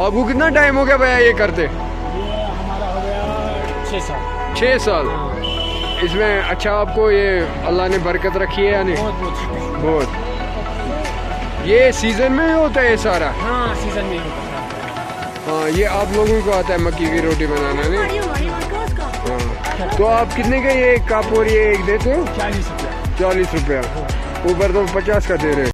आपको कितना टाइम हो गया भैया ये करते? ये हमारा हो गया 6 साल। 6 साल। इसमें अच्छा आपको ये अल्लाह ने बरकत रखी है या नहीं? बहुत बहुत। ये सीजन में ही होता है ये सारा? हाँ सीजन में होता है। हाँ ये आप लोगों को आता है मक्की की रोटी बनाना नहीं? हाँ। तो आप कितने का ये कप और ये एक देते हो? 40 रुपया। 40 रुपया। ऊपर तो 50 का दे रहे हो।